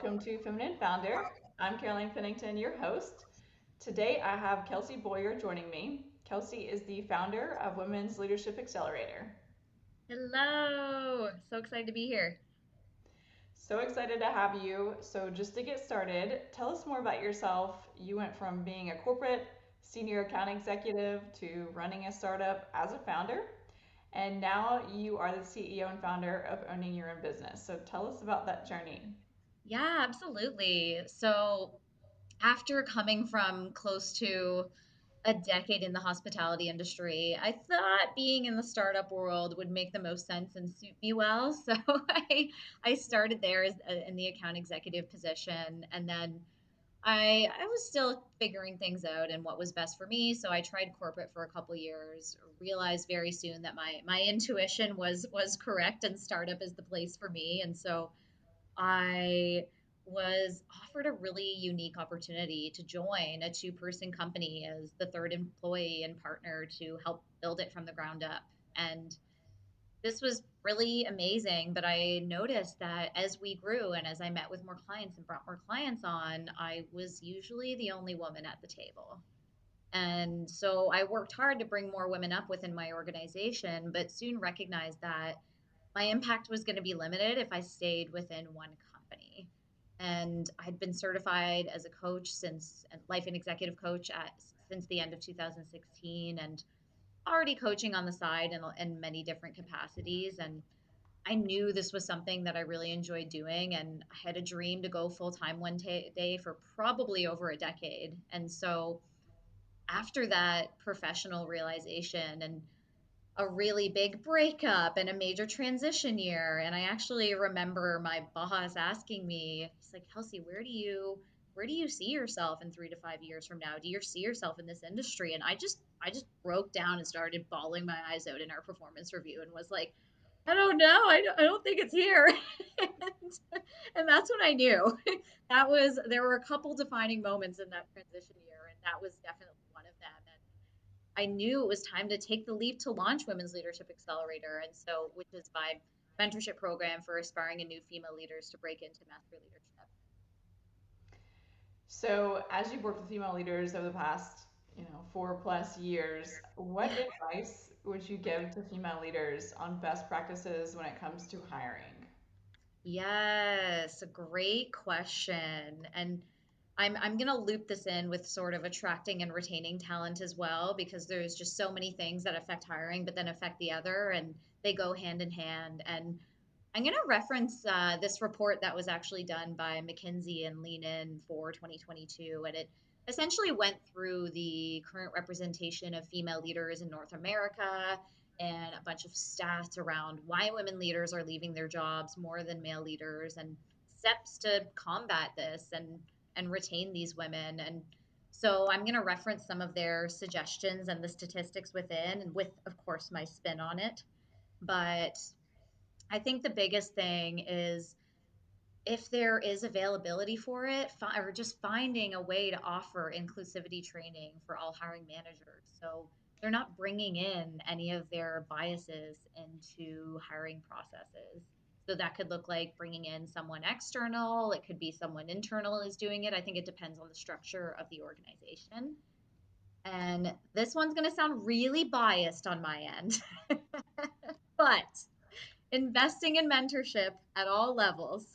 welcome to Feminine Founder. I'm Caroline Pennington, your host. Today I have Kelsey Boyer joining me. Kelsey is the founder of Women's Leadership Accelerator. Hello. So excited to be here. So excited to have you. So, just to get started, tell us more about yourself. You went from being a corporate senior account executive to running a startup as a founder, and now you are the CEO and founder of owning your own business. So, tell us about that journey. Yeah, absolutely. So, after coming from close to a decade in the hospitality industry, I thought being in the startup world would make the most sense and suit me well. So, I started there in the account executive position, and then I was still figuring things out and what was best for me. So I tried corporate for a couple years, realized very soon that my intuition was correct and startup is the place for me. And so I was offered a really unique opportunity to join a two-person company as the third employee and partner to help build it from the ground up. And this was really amazing. But I noticed that as we grew and as I met with more clients and brought more clients on, I was usually the only woman at the table. And so I worked hard to bring more women up within my organization, but soon recognized that my impact was going to be limited if I stayed within one company. And I'd been certified as a coach since life and executive coach since the end of 2016 and already coaching on the side in many different capacities. And I knew this was something that I really enjoyed doing. And I had a dream to go full time day for probably over a decade. And so after that professional realization and a really big breakup and a major transition year. And I actually remember my boss asking me, he's like, Kelsey, where do you see yourself in 3 to 5 years from now? Do you see yourself in this industry? And I just broke down and started bawling my eyes out in our performance review and was like, I don't know. I don't think it's here. and that's when I knew there were a couple defining moments in that transition year, and that was definitely one of them. And I knew it was time to take the leap to launch Women's Leadership Accelerator, and so which is my mentorship program for aspiring and new female leaders to break into master leadership. So, as you've worked with female leaders over the past, 4+ years, what advice would you give to female leaders on best practices when it comes to hiring? Yes, a great question. And I'm gonna loop this in with sort of attracting and retaining talent as well, because there's just so many things that affect hiring, but then affect the other, and they go hand in hand. And I'm going to reference this report that was actually done by McKinsey and Lean In for 2022. And it essentially went through the current representation of female leaders in North America and a bunch of stats around why women leaders are leaving their jobs more than male leaders and steps to combat this and retain these women. And so I'm going to reference some of their suggestions and the statistics within, and with, of course, my spin on it. But I think the biggest thing is if there is availability for it, or just finding a way to offer inclusivity training for all hiring managers. So they're not bringing in any of their biases into hiring processes. So that could look like bringing in someone external, it could be someone internal is doing it. I think it depends on the structure of the organization. And this one's going to sound really biased on my end, but investing in mentorship at all levels,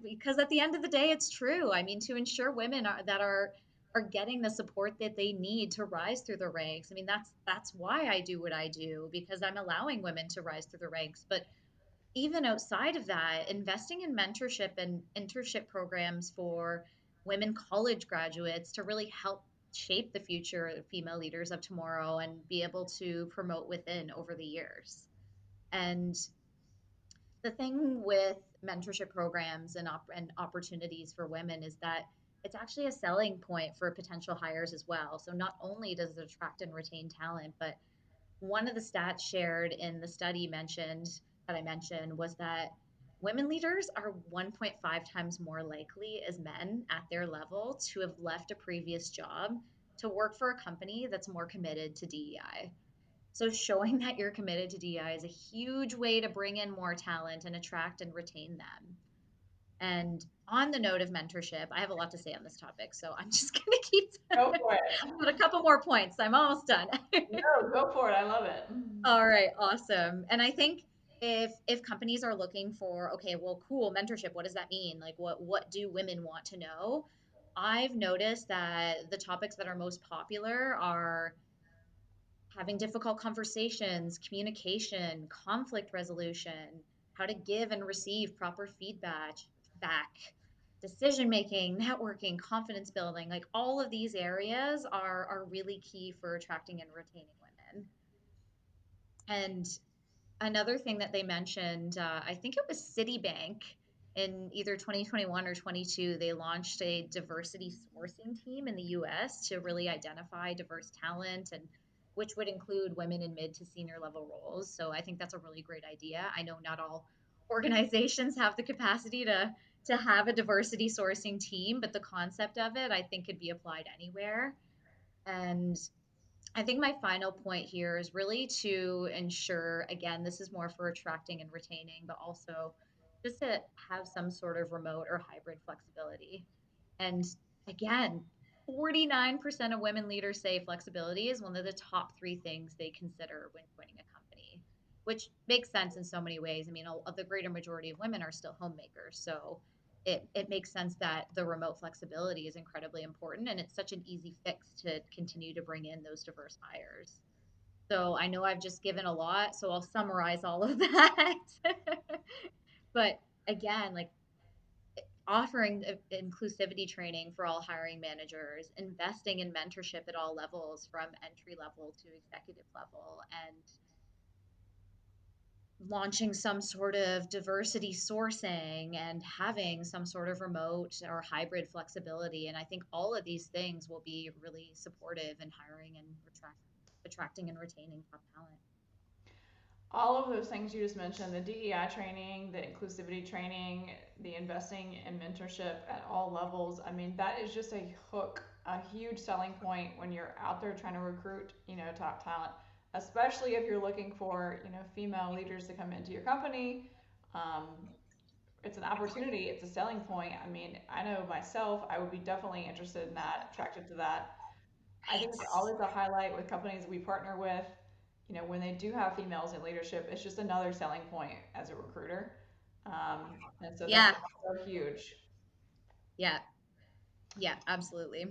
because at the end of the day it's true. I mean, to ensure women are getting the support that they need to rise through the ranks. I mean, that's why I do what I do, because I'm allowing women to rise through the ranks. But even outside of that, investing in mentorship and internship programs for women college graduates to really help shape the future of female leaders of tomorrow and be able to promote within over the years. And the thing with mentorship programs and opportunities for women is that it's actually a selling point for potential hires as well. So not only does it attract and retain talent, but one of the stats shared in the study I mentioned was that women leaders are 1.5 times more likely as men at their level to have left a previous job to work for a company that's more committed to DEI. So showing that you're committed to DEI is a huge way to bring in more talent and attract and retain them. And On the note of mentorship, I have a lot to say on this topic, so I'm just going to keep Go for it. but a couple more points. I'm almost done. No, go for it. I love it. All right, awesome. And I think if companies are looking for, okay, well, cool, mentorship, what does that mean? Like what do women want to know? I've noticed that the topics that are most popular are having difficult conversations, communication, conflict resolution, how to give and receive proper back, decision making, networking, confidence building. Like all of these areas are really key for attracting and retaining women. And another thing that they mentioned, I think it was Citibank in either 2021 or 22, they launched a diversity sourcing team in the US to really identify diverse talent and which would include women in mid to senior level roles. So I think that's a really great idea. I know not all organizations have the capacity to have a diversity sourcing team, but the concept of it I think could be applied anywhere. And I think my final point here is really to ensure, again, this is more for attracting and retaining, but also just to have some sort of remote or hybrid flexibility. And again, 49% of women leaders say flexibility is one of the top three things they consider when joining a company, which makes sense in so many ways. I mean, the greater majority of women are still homemakers. So it makes sense that the remote flexibility is incredibly important and it's such an easy fix to continue to bring in those diverse hires. So I know I've just given a lot, so I'll summarize all of that. But again, like offering inclusivity training for all hiring managers, investing in mentorship at all levels from entry level to executive level, and launching some sort of diversity sourcing and having some sort of remote or hybrid flexibility. And I think all of these things will be really supportive in hiring and attracting and retaining top talent. All of those things you just mentioned, the DEI training, the inclusivity training, the investing in mentorship at all levels, I mean, that is just a hook, a huge selling point when you're out there trying to recruit, top talent, especially if you're looking for, female leaders to come into your company. Um, it's an opportunity, it's a selling point. I mean, I know myself, I would be definitely interested in that, attracted to that. I think it's always a highlight with companies we partner with. When they do have females in leadership, it's just another selling point as a recruiter. And so that's Yeah, so huge. yeah, yeah, absolutely.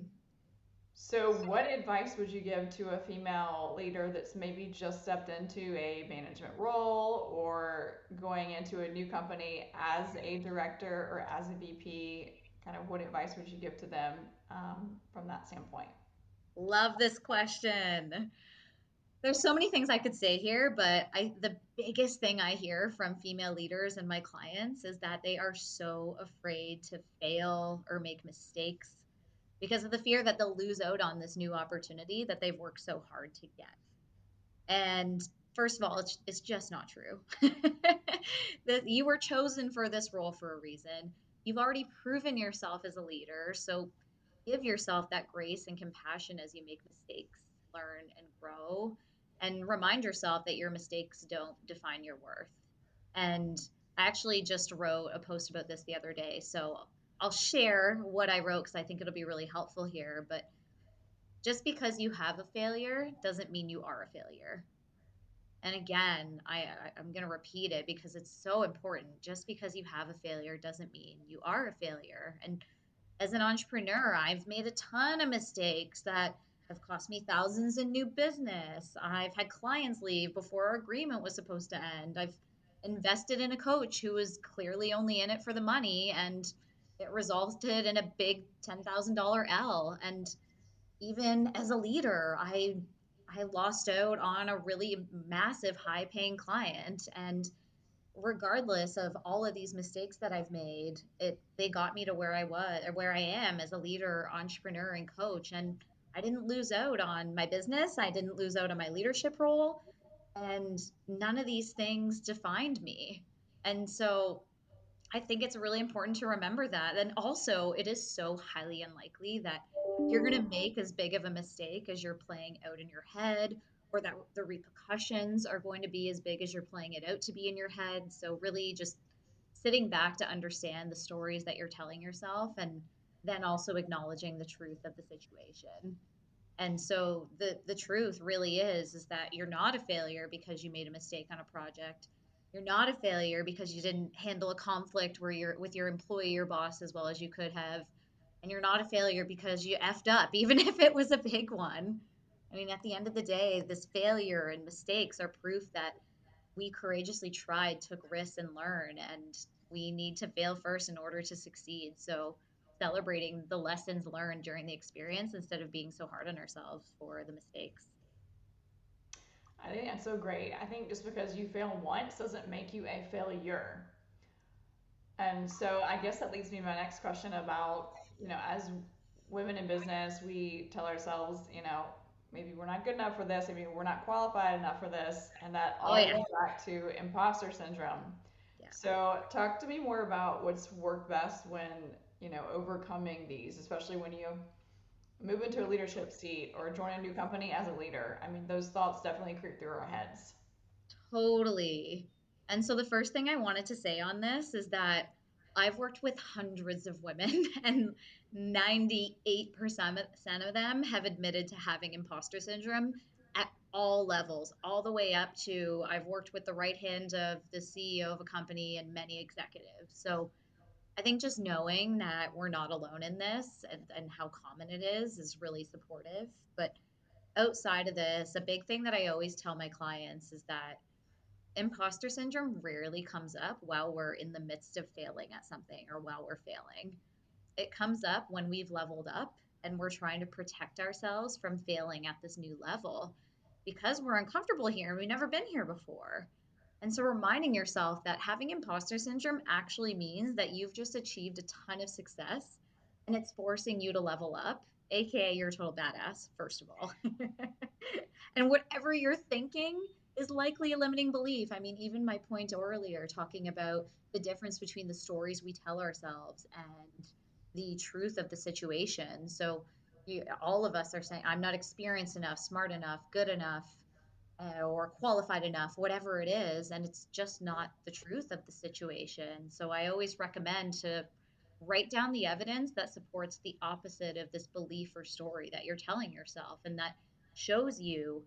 So, what advice would you give to a female leader that's maybe just stepped into a management role or going into a new company as a director or as a VP? Kind of what advice would you give to them from that standpoint? Love this question. There's so many things I could say here, but the biggest thing I hear from female leaders and my clients is that they are so afraid to fail or make mistakes because of the fear that they'll lose out on this new opportunity that they've worked so hard to get. And first of all, it's just not true. That you were chosen for this role for a reason. You've already proven yourself as a leader, so give yourself that grace and compassion as you make mistakes, learn and grow, and remind yourself that your mistakes don't define your worth. And I actually just wrote a post about this the other day, so I'll share what I wrote because I think it'll be really helpful here. But just because you have a failure doesn't mean you are a failure. And again, I'm going to repeat it because it's so important. Just because you have a failure doesn't mean you are a failure. And as an entrepreneur, I've made a ton of mistakes that have cost me thousands in new business. I've had clients leave before our agreement was supposed to end. I've invested in a coach who was clearly only in it for the money, and it resulted in a big $10,000 L. And even as a leader, I lost out on a really massive high paying client. And regardless of all of these mistakes that I've made, they got me to where I was or where I am as a leader, entrepreneur, and coach. And I didn't lose out on my business. I didn't lose out on my leadership role. And none of these things defined me. And so I think it's really important to remember that. And also, it is so highly unlikely that you're going to make as big of a mistake as you're playing out in your head, or that the repercussions are going to be as big as you're playing it out to be in your head. So, really, just sitting back to understand the stories that you're telling yourself, and then also acknowledging the truth of the situation. And so the truth really is that you're not a failure because you made a mistake on a project. You're not a failure because you didn't handle a conflict where you're with your employee or boss as well as you could have. And you're not a failure because you effed up, even if it was a big one. I mean, at the end of the day, this failure and mistakes are proof that we courageously tried, took risks, and learned. And we need to fail first in order to succeed. So, celebrating the lessons learned during the experience instead of being so hard on ourselves for the mistakes. I think that's so great. I think just because you fail once doesn't make you a failure. And so I guess that leads me to my next question about, as women in business, we tell ourselves, maybe we're not good enough for this, maybe we're not qualified enough for this, and that Oh, all yeah. goes back to imposter syndrome. Yeah. So talk to me more about what's worked best when, overcoming these, especially when you move into a leadership seat or join a new company as a leader. I mean, those thoughts definitely creep through our heads. Totally. And so the first thing I wanted to say on this is that I've worked with hundreds of women, and 98% of them have admitted to having imposter syndrome at all levels, all the way up to I've worked with the right hand of the CEO of a company and many executives. So I think just knowing that we're not alone in this, and how common it is really supportive. But outside of this, a big thing that I always tell my clients is that imposter syndrome rarely comes up while we're in the midst of failing at something or while we're failing. It comes up when we've leveled up and we're trying to protect ourselves from failing at this new level because we're uncomfortable here and we've never been here before. And so reminding yourself that having imposter syndrome actually means that you've just achieved a ton of success and it's forcing you to level up, aka you're a total badass, first of all. And whatever you're thinking is likely a limiting belief. I mean, even my point earlier talking about the difference between the stories we tell ourselves and the truth of the situation. So all of us are saying, I'm not experienced enough, smart enough, good enough, or qualified enough, whatever it is, and it's just not the truth of the situation. So I always recommend to write down the evidence that supports the opposite of this belief or story that you're telling yourself, and that shows you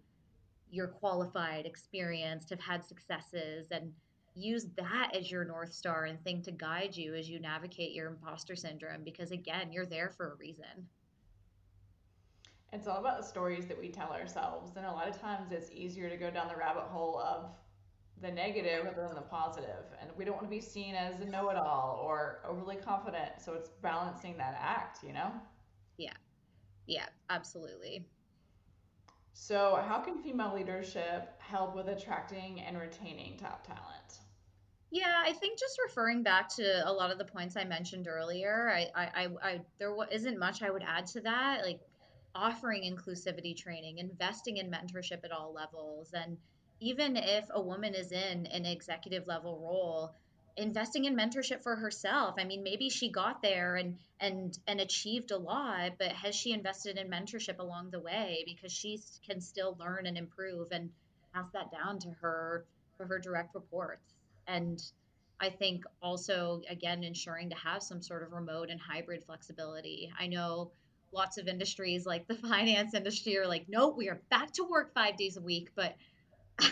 you're qualified, experienced, have had successes, and use that as your North Star and thing to guide you as you navigate your imposter syndrome. Because again, you're there for a reason. It's all about the stories that we tell ourselves. And a lot of times it's easier to go down the rabbit hole of the negative rather than the positive. And we don't want to be seen as a know it all or overly confident. So it's balancing that act. Yeah, yeah, absolutely. So, how can female leadership help with attracting and retaining top talent? Yeah, I think just referring back to a lot of the points I mentioned earlier, isn't much I would add to that. Like offering inclusivity training, investing in mentorship at all levels, and even if a woman is in an executive level role, investing in mentorship for herself. I mean, maybe she got there and achieved a lot, but has she invested in mentorship along the way because can still learn and improve and pass that down to her direct reports? And I think also, again, ensuring to have some sort of remote and hybrid flexibility. I know lots of industries like the finance industry are like, nope, we are back to work 5 days a week. But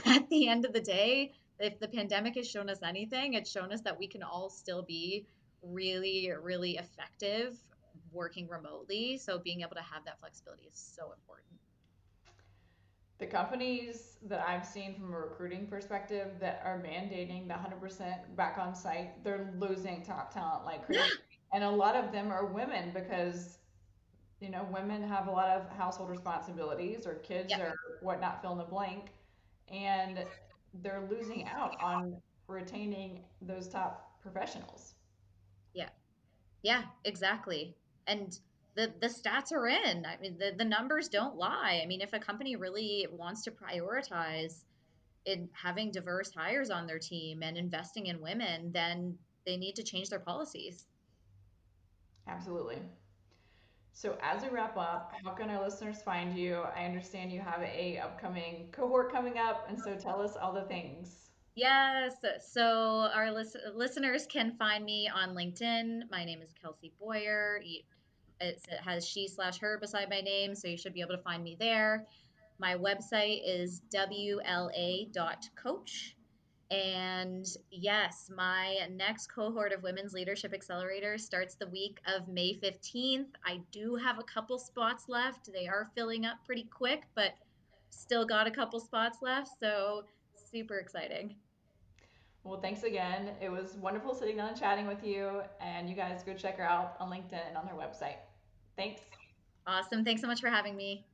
at the end of the day, if the pandemic has shown us anything, it's shown us that we can all still be really, really effective working remotely. So being able to have that flexibility is so important. The companies that I've seen from a recruiting perspective that are mandating the 100% back on site, they're losing top talent like crazy. And a lot of them are women because, women have a lot of household responsibilities or kids Yep. or whatnot, fill in the blank. And they're losing out on retaining those top professionals. Yeah. Yeah, exactly. And the stats are in. I mean, the numbers don't lie. I mean, if a company really wants to prioritize in having diverse hires on their team and investing in women, then they need to change their policies. Absolutely. So as we wrap up, how can our listeners find you? I understand you have a upcoming cohort coming up, and so tell us all the things. Yes. So our listeners can find me on LinkedIn. My name is Kelsey Boyer. It has she/her beside my name, so you should be able to find me there. My website is wla.coach. And yes, my next cohort of Women's Leadership Accelerator starts the week of May 15th. I do have a couple spots left. They are filling up pretty quick, but still got a couple spots left. So super exciting. Well, thanks again. It was wonderful sitting down and chatting with you, and you guys go check her out on LinkedIn and on her website. Thanks. Awesome. Thanks so much for having me.